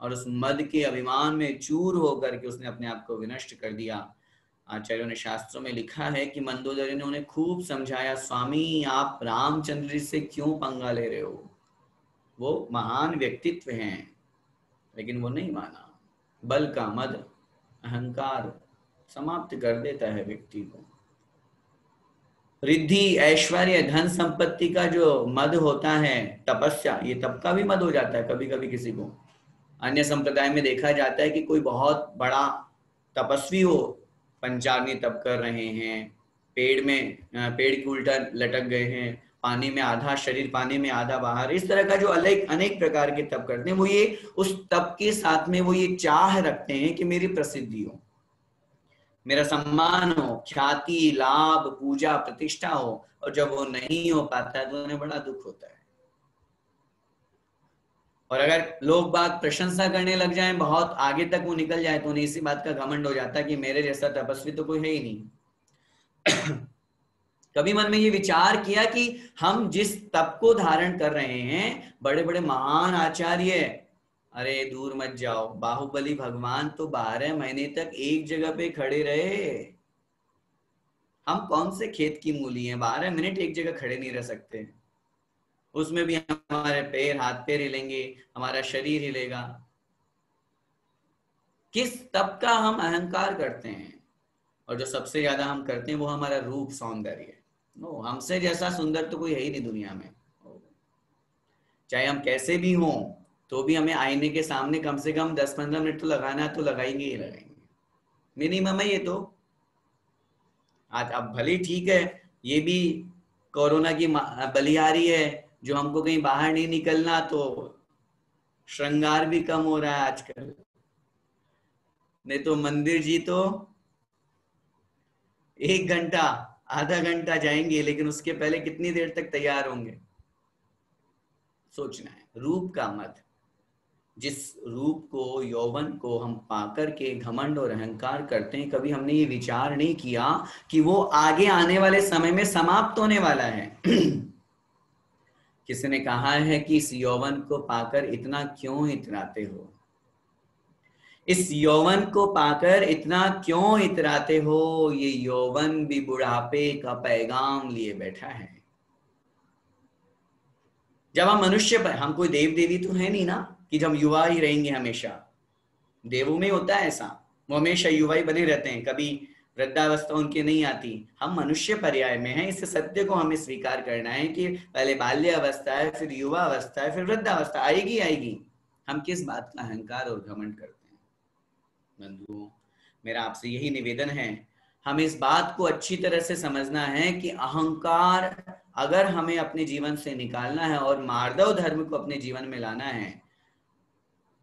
और उस मद के अभिमान में चूर होकर के उसने अपने आप को विनष्ट कर दिया। आचार्यों ने शास्त्रों में लिखा है कि मंदोदरी ने उन्हें खूब समझाया, स्वामी आप रामचंद्र जी से क्यों पंगा ले रहे हो, वो महान व्यक्तित्व हैं, लेकिन वो नहीं माना। बल का मद, अहंकार समाप्त कर देता है व्यक्ति को। रिद्धि, ऐश्वर्य, धन संपत्ति का जो मद होता है, तपस्या, ये तप का भी मद हो जाता है कभी कभी किसी को। अन्य संप्रदाय में देखा जाता है कि कोई बहुत बड़ा तपस्वी हो, पंचाग्नि तप कर रहे हैं, पेड़ के उल्टा लटक गए हैं, पानी में आधा शरीर पानी में आधा बाहर, इस तरह का जो अनेक प्रकार के तप करते हैं, वो ये उस तप के साथ में वो ये चाह रखते हैं कि मेरी प्रसिद्धि हो, मेरा सम्मान हो, ख्याति, लाभ, पूजा, प्रतिष्ठा हो। और जब वो नहीं हो पाता है तो उन्हें बड़ा दुख होता है। और अगर लोग बाग प्रशंसा करने लग जाएं, बहुत आगे तक वो निकल जाए, तो उन्हें इसी बात का घमंड हो जाता है कि मेरे जैसा तपस्वी तो कोई है ही नहीं। कभी मन में ये विचार किया कि हम जिस तप को धारण कर रहे हैं, बड़े बड़े महान आचार्य, अरे दूर मत जाओ, बाहुबली भगवान तो 12 महीने तक एक जगह पे खड़े रहे। हम कौन से खेत की मूली हैं, 12 मिनट एक जगह खड़े नहीं रह सकते। उसमें भी हमारे पैर, हाथ पैर हिलेंगे, हमारा शरीर हिलेगा। किस तप का हम अहंकार करते हैं। और जो सबसे ज्यादा हम करते हैं वो हमारा रूप सौंदर्य। नो, हमसे जैसा सुंदर तो कोई है ही नहीं दुनिया में। चाहे हम कैसे भी हों तो भी हमें आईने के सामने कम से कम 10-15 मिनट तो लगाना है, तो लगाएंगे ही लगाएंगे, मिनिमम है ये तो। आज अब भले ठीक है, ये भी कोरोना की बलिहारी है, जो हमको कहीं बाहर नहीं निकलना, तो श्रृंगार भी कम हो रहा है आजकल। नहीं तो मंदिर जी तो 1 घंटा आधा घंटा जाएंगे, लेकिन उसके पहले कितनी देर तक तैयार होंगे, सोचना है। रूप का मत, जिस रूप को, यौवन को हम पाकर के घमंड और अहंकार करते हैं, कभी हमने ये विचार नहीं किया कि वो आगे आने वाले समय में समाप्त होने वाला है। किसी ने कहा है कि इस यौवन को पाकर इतना क्यों इतराते हो, इस यौवन को पाकर इतना क्यों इतराते हो, ये यौवन भी बुढ़ापे का पैगाम लिए बैठा है। जब हम मनुष्य पर, हम कोई देव देवी तो है नहीं ना कि जब हम युवा ही रहेंगे हमेशा। देवों में होता है ऐसा, वो हमेशा युवा ही बने रहते हैं, कभी वृद्धावस्था उनकी नहीं आती। हम मनुष्य पर्याय में हैं, इस सत्य को हमें स्वीकार करना है कि पहले बाल्य अवस्था है, फिर युवा अवस्था है, फिर वृद्धावस्था आएगी आएगी। हम किस बात का अहंकार और घमंड करते हैं? बंधुओं, मेरा आपसे यही निवेदन है, हम इस बात को अच्छी तरह से समझना है कि अहंकार अगर हमें अपने जीवन से निकालना है और मार्दव धर्म को अपने जीवन में लाना है,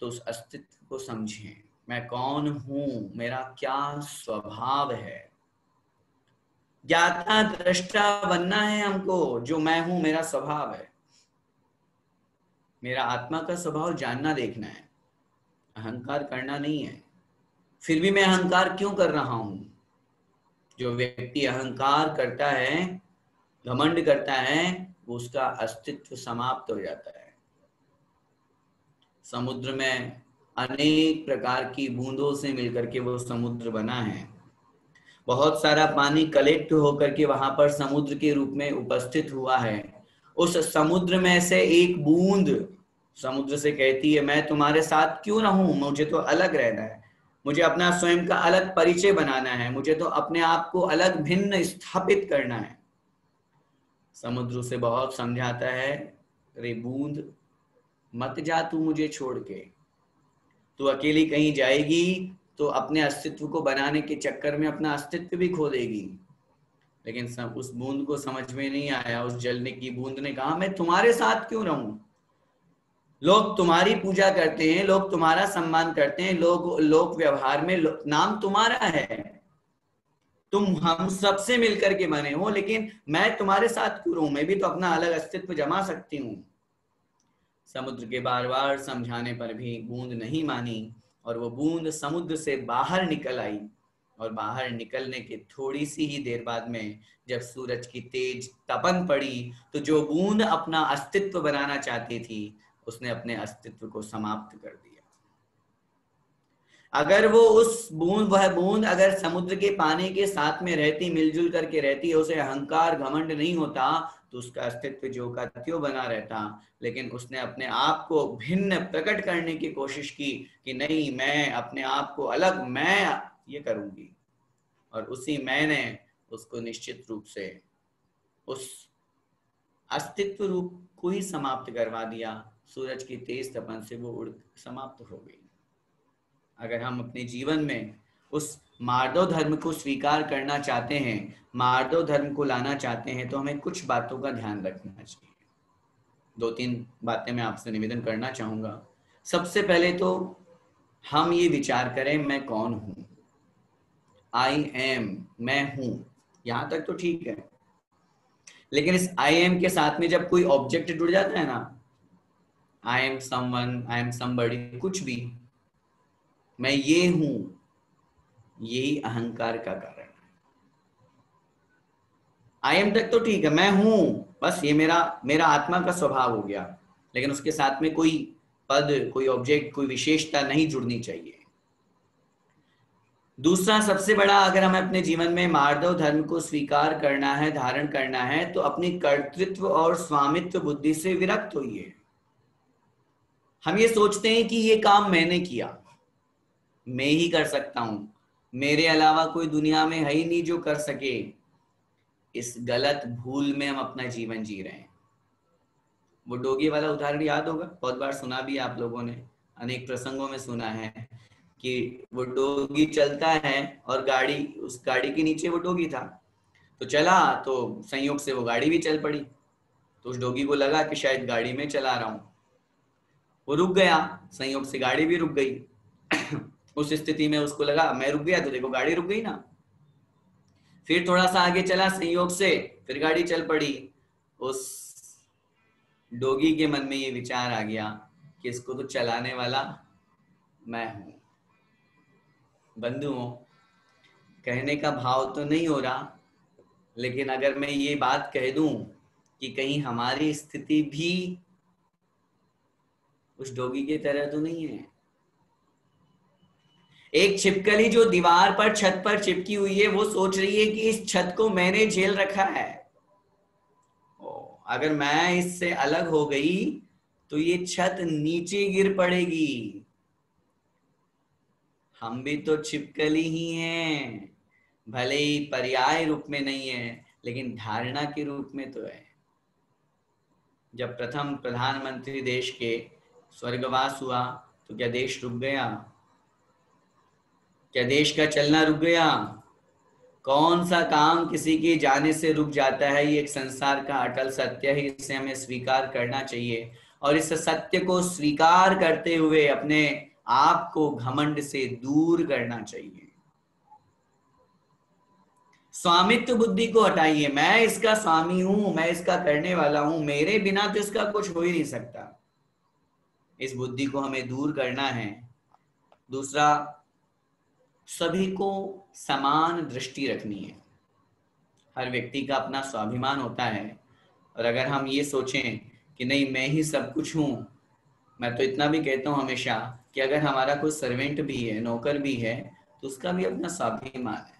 तो उस अस्तित्व को समझें। मैं कौन हूं, मेरा क्या स्वभाव है। ज्ञाता दृष्टा बनना है हमको, जो मैं हूं मेरा स्वभाव है, मेरा आत्मा का स्वभाव जानना देखना है, अहंकार करना नहीं है। फिर भी मैं अहंकार क्यों कर रहा हूं? जो व्यक्ति अहंकार करता है, घमंड करता है, वो उसका अस्तित्व समाप्त हो जाता है। समुद्र में अनेक प्रकार की बूंदों से मिलकर के वो समुद्र बना है। बहुत सारा पानी कलेक्ट होकर के वहां पर समुद्र के रूप में उपस्थित हुआ है। उस समुद्र में से एक बूंद समुद्र से कहती है, मैं तुम्हारे साथ क्यों रहूं, मुझे तो अलग रहना है, मुझे अपना स्वयं का अलग परिचय बनाना है, मुझे तो अपने आप को अलग भिन्न स्थापित करना है। समुद्र उसे बहुत समझाता है, रे बूंद मत जा तू मुझे छोड़ के, तू अकेली कहीं जाएगी तो अपने अस्तित्व को बनाने के चक्कर में अपना अस्तित्व भी खो देगी। लेकिन उस बूंद को समझ में नहीं आया। उस जलने की बूंद ने कहा, मैं तुम्हारे साथ क्यों रहूं, लोग तुम्हारी पूजा करते हैं, लोग तुम्हारा सम्मान करते हैं, लोग व्यवहार में नाम तुम्हारा है, तुम हम सबसे मिलकर के बने हो, लेकिन मैं तुम्हारे साथ क्यों रहूं, मैं भी तो अपना अलग अस्तित्व जमा सकती हूँ। समुद्र के बार बार समझाने पर भी बूंद नहीं मानी और वो बूंद समुद्र से बाहर निकल आई। और बाहर निकलने के थोड़ी सी ही देर बाद में जब सूरज की तेज तपन पड़ी, तो जो बूंद अपना अस्तित्व बनाना चाहती थी, उसने अपने अस्तित्व को समाप्त कर दिया। अगर वो वह बूंद अगर समुद्र के पानी के साथ में रहती, मिलजुल करके रहती, उसे अहंकार घमंड नहीं होता, तो उसका अस्तित्व जो का त्यों बना रहता। लेकिन उसने अपने आप को भिन्न प्रकट करने की कोशिश की कि नहीं, मैं अपने आप को अलग, मैं ये करूंगी, और उसी मैंने उसको निश्चित रूप से उस अस्तित्व रूप को ही समाप्त करवा दिया। सूरज की तेज तपन से वो उड़ समाप्त हो गई। अगर हम अपने जीवन में उस मार्दव धर्म को स्वीकार करना चाहते हैं, मार्दव धर्म को लाना चाहते हैं, तो हमें कुछ बातों का ध्यान रखना चाहिए। 2-3 बातें मैं आपसे निवेदन करना चाहूंगा। सबसे पहले तो हम ये विचार करें, मैं कौन हूं, आई एम, मैं हूं, यहां तक तो ठीक है। लेकिन इस आई एम के साथ में जब कोई ऑब्जेक्ट जुड़ जाता है ना, I am someone, I am somebody, कुछ भी, मैं ये हूं, यही अहंकार का कारण है। आई एम तक तो ठीक है, मैं हूं, बस ये मेरा आत्मा का स्वभाव हो गया, लेकिन उसके साथ में कोई पद, कोई ऑब्जेक्ट, कोई विशेषता नहीं जुड़नी चाहिए। दूसरा सबसे बड़ा, अगर हमें अपने जीवन में मार्दव धर्म को स्वीकार करना है, धारण करना है, तो अपनी कर्तृत्व और स्वामित्व बुद्धि से विरक्त होइए। हम ये सोचते हैं कि ये काम मैंने किया, मैं ही कर सकता हूं, मेरे अलावा कोई दुनिया में है ही नहीं जो कर सके। इस गलत भूल में हम अपना जीवन जी रहे हैं। वो डोगी वाला उदाहरण याद होगा, बहुत बार सुना भी आप लोगों ने, अनेक प्रसंगों में सुना है कि वो डोगी चलता है और उस गाड़ी के नीचे वो डोगी था, तो चला, तो संयोग से वो गाड़ी भी चल पड़ी। तो उस डोगी को लगा कि शायद गाड़ी में चला रहा हूं, वो रुक गया, संयोग से गाड़ी भी रुक गई। उस स्थिति में उसको लगा मैं रुक गया तो देखो गाड़ी रुक गई ना। फिर थोड़ा सा आगे चला, संयोग से फिर गाड़ी चल पड़ी। उस डोगी के मन में ये विचार आ गया कि इसको तो चलाने वाला मैं हूं। बंधुओं, कहने का भाव तो नहीं हो रहा, लेकिन अगर मैं ये बात कह दूं कि कहीं हमारी स्थिति भी उस डोगी की तरह तो नहीं है। एक छिपकली जो दीवार पर, छत पर चिपकी हुई है, वो सोच रही है कि इस छत को मैंने झेल रखा है। अगर मैं इससे अलग हो गई तो ये छत नीचे गिर पड़ेगी। हम भी तो छिपकली ही हैं, भले ही पर्याय रूप में नहीं है लेकिन धारणा के रूप में तो है। जब प्रथम प्रधानमंत्री देश के स्वर्गवास हुआ तो क्या देश रुक गया? क्या देश का चलना रुक गया? कौन सा काम किसी के जाने से रुक जाता है? ये एक संसार का अटल सत्य है, इसे हमें स्वीकार करना चाहिए और इस सत्य को स्वीकार करते हुए अपने आप को घमंड से दूर करना चाहिए। स्वामित्व बुद्धि को हटाइए। मैं इसका स्वामी हूं, मैं इसका करने वाला हूं, मेरे बिना तो इसका कुछ हो ही नहीं सकता। इस बुद्धि को हमें दूर करना है। दूसरा, सभी को समान दृष्टि रखनी है। हर व्यक्ति का अपना स्वाभिमान होता है और अगर हम ये सोचें कि नहीं मैं ही सब कुछ हूं, मैं तो इतना भी कहता हूं हमेशा कि अगर हमारा कोई सर्वेंट भी है, नौकर भी है, तो उसका भी अपना स्वाभिमान है,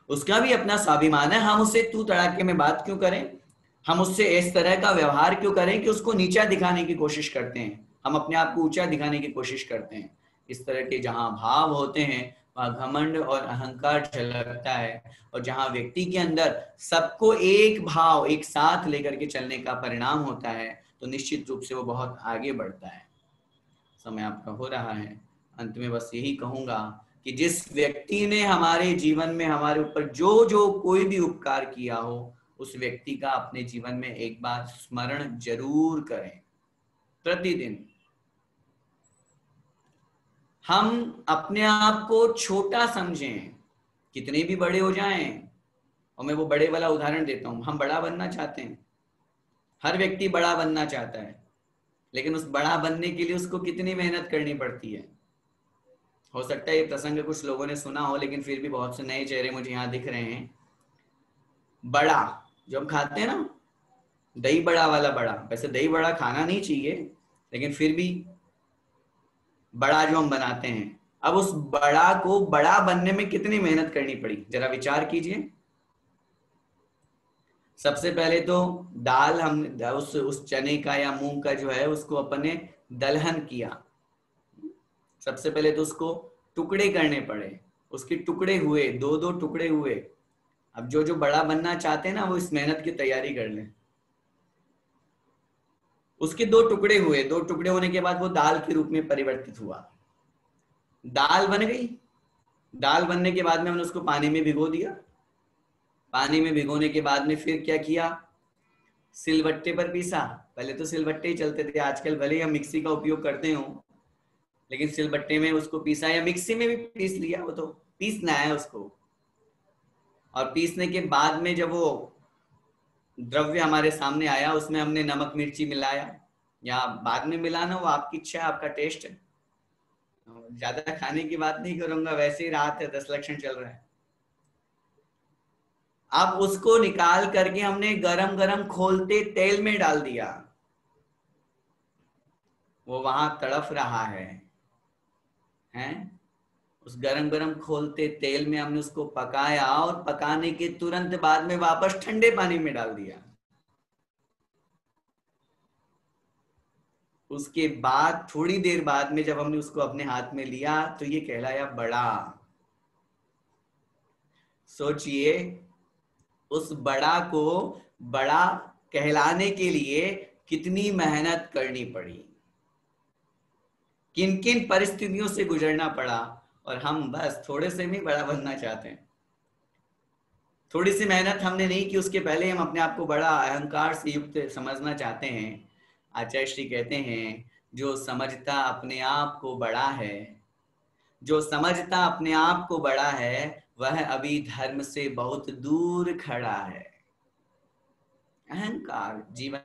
उसका भी अपना स्वाभिमान है। हम उससे तू तड़ाके में बात क्यों करें? हम उससे इस तरह का व्यवहार क्यों करें कि उसको नीचा दिखाने की कोशिश करते हैं, हम अपने आप को ऊंचा दिखाने की कोशिश करते हैं। इस तरह के जहां भाव होते हैं वहां घमंड और अहंकार झलकता है, और जहां व्यक्ति के अंदर सबको एक भाव एक साथ लेकर के चलने का परिणाम होता है तो निश्चित रूप से वो बहुत आगे बढ़ता है। समय आपका हो रहा है। अंत में बस यही कहूंगा कि जिस व्यक्ति ने हमारे जीवन में हमारे ऊपर जो जो कोई भी उपकार किया हो, उस व्यक्ति का अपने जीवन में एक बार स्मरण जरूर करें। प्रतिदिन हम अपने आप को छोटा समझें, कितने भी बड़े हो जाएं। और मैं वो बड़े वाला उदाहरण देता हूं, हम बड़ा बनना चाहते हैं, हर व्यक्ति बड़ा बनना चाहता है, लेकिन उस बड़ा बनने के लिए उसको कितनी मेहनत करनी पड़ती है। हो सकता है ये प्रसंग कुछ लोगों ने सुना हो, लेकिन फिर भी बहुत से नए चेहरे मुझे यहाँ दिख रहे हैं। बड़ा जो हम खाते हैं ना, दही बड़ा वाला बड़ा, वैसे दही बड़ा खाना नहीं चाहिए, लेकिन फिर भी बड़ा जो हम बनाते हैं, अब उस बड़ा को बड़ा बनने में कितनी मेहनत करनी पड़ी, जरा विचार कीजिए। सबसे पहले तो दाल हम उस चने का या मूंग का जो है उसको अपने दलहन किया। सबसे पहले तो उसको टुकड़े करने पड़े, उसके टुकड़े हुए, दो दो टुकड़े हुए। अब जो जो बड़ा बनना चाहते हैं ना, वो इस मेहनत की तैयारी कर लें। उसके दो टुकड़े हुए, दो टुकड़े होने के बाद वो दाल के रूप में परिवर्तित हुआ, दाल बन गई। दाल बनने के बाद में हमने उसको पानी में भिगो दिया। पानी में भिगोने के बाद में फिर क्या किया, सिलबट्टे पर पीसा। पहले तो सिलबट्टे ही चलते थे, आजकल भले ही हम मिक्सी का उपयोग करते हो, लेकिन सिलबट्टे में उसको पीसा, या मिक्सी में भी पीस लिया, वो तो पीसना है उसको। और पीसने के बाद में जब वो द्रव्य हमारे सामने आया, उसमें हमने नमक मिर्ची मिलाया, या बाद में मिलाना वो आपकी इच्छा है, आपका टेस्ट है। ज्यादा खाने की बात नहीं करूंगा, वैसे ही रात है, 10 लक्षण चल रहा है। अब उसको निकाल करके हमने गरम गरम खोलते तेल में डाल दिया, वो वहां तड़फ रहा है, हैं? उस गरम गरम खोलते तेल में हमने उसको पकाया, और पकाने के तुरंत बाद में वापस ठंडे पानी में डाल दिया। उसके बाद थोड़ी देर बाद में जब हमने उसको अपने हाथ में लिया तो ये कहलाया बड़ा। सोचिए, उस बड़ा को बड़ा कहलाने के लिए कितनी मेहनत करनी पड़ी, किन किन परिस्थितियों से गुजरना पड़ा, और हम बस थोड़े से भी बड़ा बनना चाहते हैं। थोड़ी सी मेहनत हमने नहीं की, उसके पहले हम अपने आप को बड़ा अहंकार से युक्त समझना चाहते हैं। आचार्य श्री कहते हैं, जो समझता अपने आप को बड़ा है, जो समझता अपने आप को बड़ा है, वह अभी धर्म से बहुत दूर खड़ा है। अहंकार जीवन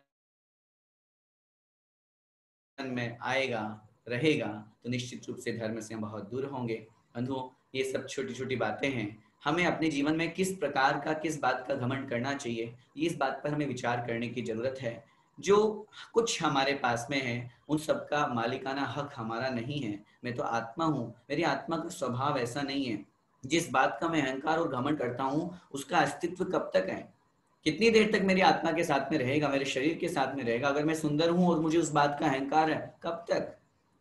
में आएगा, रहेगा, तो निश्चित रूप से धर्म से हम बहुत दूर होंगे। बंधुओं, ये सब छोटी छोटी बातें हैं। हमें अपने जीवन में किस प्रकार का, किस बात का घमंड करना चाहिए, इस बात पर हमें विचार करने की जरूरत है। जो कुछ हमारे पास में है, उन सबका मालिकाना हक हमारा नहीं है। मैं तो आत्मा हूँ, मेरी आत्मा का स्वभाव ऐसा नहीं है। जिस बात का मैं अहंकार और घमंड करता हूँ, उसका अस्तित्व कब तक है? कितनी देर तक मेरी आत्मा के साथ में रहेगा, मेरे शरीर के साथ में रहेगा? अगर मैं सुंदर हूं और मुझे उस बात का अहंकार है, कब तक?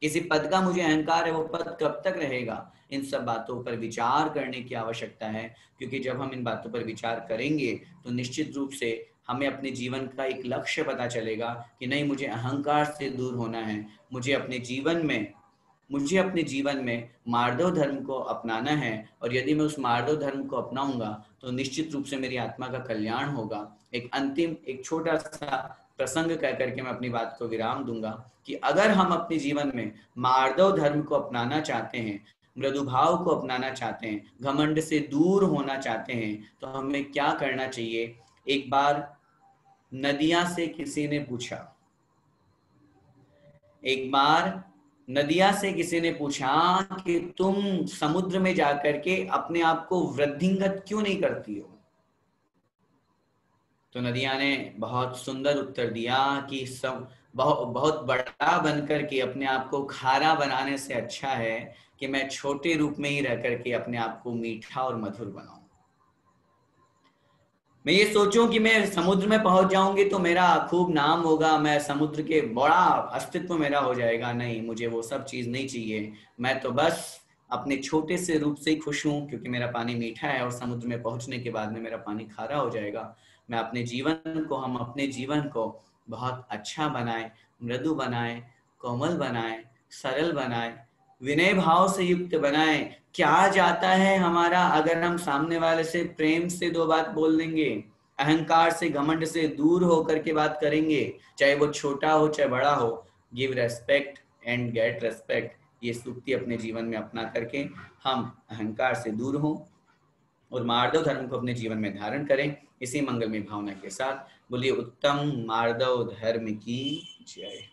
किसी पद का मुझे अहंकार है, वो पद कब तक रहेगा? इन सब बातों पर विचार करने की आवश्यकता है, क्योंकि जब हम इन बातों पर विचार करेंगे तो निश्चित रूप से हमें अपने जीवन का एक लक्ष्य पता चलेगा कि नहीं, मुझे अहंकार से दूर होना है, मुझे अपने जीवन में मार्दव धर्म को अपनाना है। और यदि मैं उस मार्दव धर्म को अपनाऊंगा तो निश्चित रूप से मेरी आत्मा का कल्याण होगा। एक छोटा सा प्रसंग कह करके मैं अपनी बात को विराम दूंगा कि अगर हम अपने जीवन में मार्दव धर्म को अपनाना चाहते हैं, मृदु भाव को अपनाना चाहते हैं, घमंड से दूर होना चाहते हैं, तो हमें क्या करना चाहिए? एक बार नदिया से किसी ने पूछा, एक बार नदिया से किसी ने पूछा कि तुम समुद्र में जाकर के अपने आप को वृद्धिंगत क्यों नहीं करती हो? तो नदिया ने बहुत सुंदर उत्तर दिया कि सब बहुत बड़ा बनकर के अपने आप को खारा बनाने से अच्छा है कि मैं छोटे रूप में ही रह करके अपने आप को मीठा और मधुर बनाऊं। मैं ये सोचूं कि मैं समुद्र में पहुंच जाऊंगी तो मेरा खूब नाम होगा, मैं समुद्र के बड़ा अस्तित्व मेरा हो जाएगा। नहीं, मुझे वो सब चीज नहीं चाहिए। मैं तो बस अपने छोटे से रूप से ही खुश हूं, क्योंकि मेरा पानी मीठा है और समुद्र में पहुंचने के बाद में मेरा पानी खारा हो जाएगा। मैं हम अपने जीवन को बहुत अच्छा बनाए, मृदु बनाए, कोमल बनाए, सरल बनाए, विनय भाव से युक्त बनाए। क्या जाता है हमारा अगर हम सामने वाले से प्रेम से दो बात बोल देंगे, अहंकार से घमंड से दूर होकर के बात करेंगे, चाहे वो छोटा हो चाहे बड़ा हो। Give respect and get respect, ये सूक्ति अपने जीवन में अपना करके हम अहंकार से दूर हों और मार्दव धर्म को अपने जीवन में धारण करें। इसी मंगलमय भावना के साथ बोलिए उत्तम मार्दव धर्म की जय।